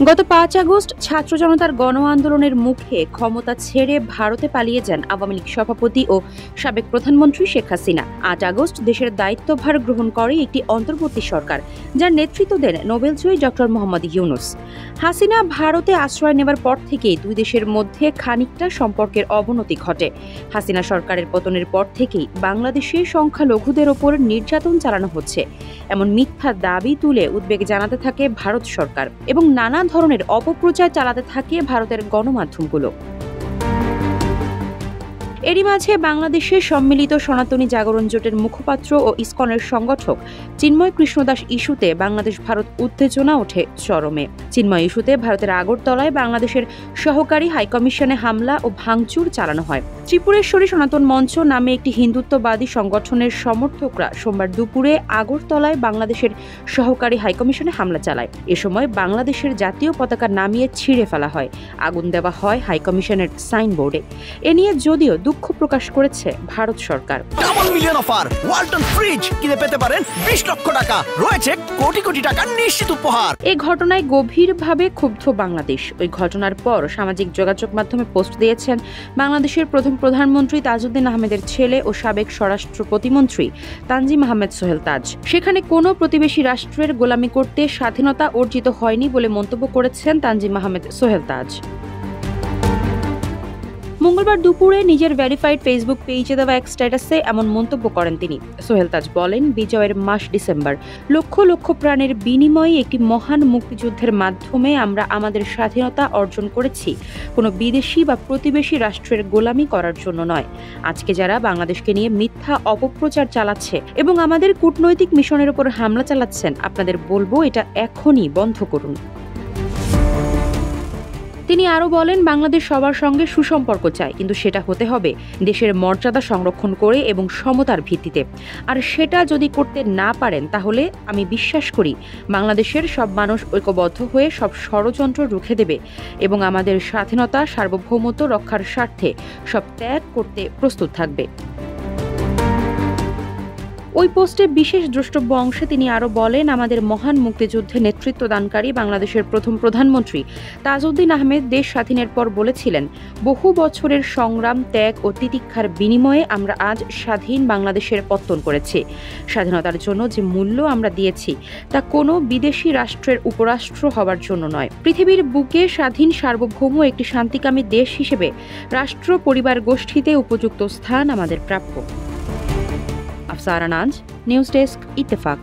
গত ৫ আগস্ট ছাত্র জনতার গণ আন্দোলনের মুখে ক্ষমতা ছেড়ে ভারতে পালিয়ে যান আওয়ামী লীগ সভাপতি ও সাবেক প্রধানমন্ত্রী শেখ হাসিনা। ৮ আগস্ট দেশের দায়িত্বভার গ্রহণ করে একটি অন্তর্বর্তী সরকার, যার নেতৃত্ব দেন নোবেলজয়ী ডক্টর মোহাম্মদ ইউনূস। হাসিনা ভারতে আশ্রয় নেবার পর থেকেই দুই দেশের মধ্যে খানিকটা সম্পর্কের অবনতি ঘটে। হাসিনা সরকারের পতনের পর থেকেই বাংলাদেশে সংখ্যালঘুদের ওপর নির্যাতন চালানো হচ্ছে এমন মিথ্যা দাবি তুলে উদ্বেগ জানাতে থাকে ভারত সরকার এবং নানা ধরনের অপপ্রচার চালাতে থাকে ভারতের গণমাধ্যমগুলো। এরই মাঝে বাংলাদেশের সম্মিলিত সনাতনী জাগরণ জোটের মুখপাত্র ও ইসকনের সংগঠক চিন্ময় কৃষ্ণদাস ইস্যুতে বাংলাদেশ ভারত উত্তেজনা ওঠে চরমে। চিন্ময় ইস্যুতে ভারতের আগরতলায় বাংলাদেশের সহকারী হাইকমিশনে হামলা ও ভাঙচুর চালানো হয়। ত্রিপুরেশ্বরী সনাতন মঞ্চ নামে একটি হিন্দুত্ববাদী সংগঠনের সমর্থকরা সোমবার দুপুরে আগরতলায় বাংলাদেশের সহকারী হাইকমিশনে হামলা চালায়। এ সময় বাংলাদেশের জাতীয় পতাকা নামিয়ে ছিঁড়ে ফেলা হয়, আগুন দেওয়া হয় হাইকমিশনের সাইনবোর্ডে। এ নিয়ে যদিও দুঃখ প্রকাশ করেছে ভারত সরকার। Double million offer Walton fridge কিনে পেতে পারেন 20 লক্ষ টাকা, রয়েছে কোটি কোটি টাকার নিশ্চিত উপহার। এই ঘটনায় গভীরভাবে ক্ষুব্ধ বাংলাদেশ। ওই ঘটনার পর সামাজিক যোগাযোগ মাধ্যমে পোস্ট দিয়েছেন বাংলাদেশের প্রথম প্রধানমন্ত্রী তাজউদ্দিন আহমেদের ছেলে ও সাবেক স্বরাষ্ট্র প্রতিমন্ত্রী তানজিম আহমেদ সোহেল তাজ। সেখানে কোনো প্রতিবেশী রাষ্ট্রের গোলামি করতে স্বাধীনতা অর্জিত হয়নি বলে মন্তব্য করেছেন তানজিম আহমেদ সোহেল তাজ। মঙ্গলবার দুপুরে নিজের ভেরিফাইড ফেসবুক পেজে দেওয়া এক স্ট্যাটাসে এমন মন্তব্য করেন তিনি। সোহেল তাজ বলেন, বিজয়ের মাস ডিসেম্বর। লক্ষ লক্ষ প্রাণের বিনিময়ে একটি মহান মুক্তিযুদ্ধের মাধ্যমে আমরা আমাদের স্বাধীনতা অর্জন করেছি, কোনো বিদেশি বা প্রতিবেশী রাষ্ট্রের গোলামি করার জন্য নয়। আজকে যারা বাংলাদেশকে নিয়ে মিথ্যা অপপ্রচার চালাচ্ছে এবং আমাদের কূটনৈতিক মিশনের উপর হামলা চালাচ্ছেন, আপনাদের বলবো এটা এখনই বন্ধ করুন। তিনি আরও বলেন, বাংলাদেশ সবার সঙ্গে সুসম্পর্ক চায়, কিন্তু সেটা হতে হবে দেশের মর্যাদা সংরক্ষণ করে এবং সমতার ভিত্তিতে। আর সেটা যদি করতে না পারেন, তাহলে আমি বিশ্বাস করি বাংলাদেশের সব মানুষ ঐক্যবদ্ধ হয়ে সব ষড়যন্ত্র রুখে দেবে এবং আমাদের স্বাধীনতা সার্বভৌমত্ব রক্ষার স্বার্থে সব ত্যাগ করতে প্রস্তুত থাকবে। ওই পোস্টে বিশেষ দ্রষ্টব্য অংশে তিনি আরও বলেন, আমাদের মহান মুক্তিযুদ্ধে নেতৃত্ব দানকারী বাংলাদেশের প্রথম প্রধানমন্ত্রী তাজউদ্দিন আহমেদ দেশ স্বাধীনের পর বলেছিলেন, বহু বছরের সংগ্রাম, ত্যাগ ও তিতিক্ষার বিনিময়ে আমরা আজ স্বাধীন বাংলাদেশের পত্তন করেছি। স্বাধীনতার জন্য যে মূল্য আমরা দিয়েছি তা কোনো বিদেশি রাষ্ট্রের উপরাষ্ট্র হবার জন্য নয়। পৃথিবীর বুকে স্বাধীন সার্বভৌম একটি শান্তিকামী দেশ হিসেবে রাষ্ট্র পরিবার গোষ্ঠীতে উপযুক্ত স্থান আমাদের প্রাপ্য। আফসারা নাজ, নিউজ ডেস্ক, ইত্তেফাক।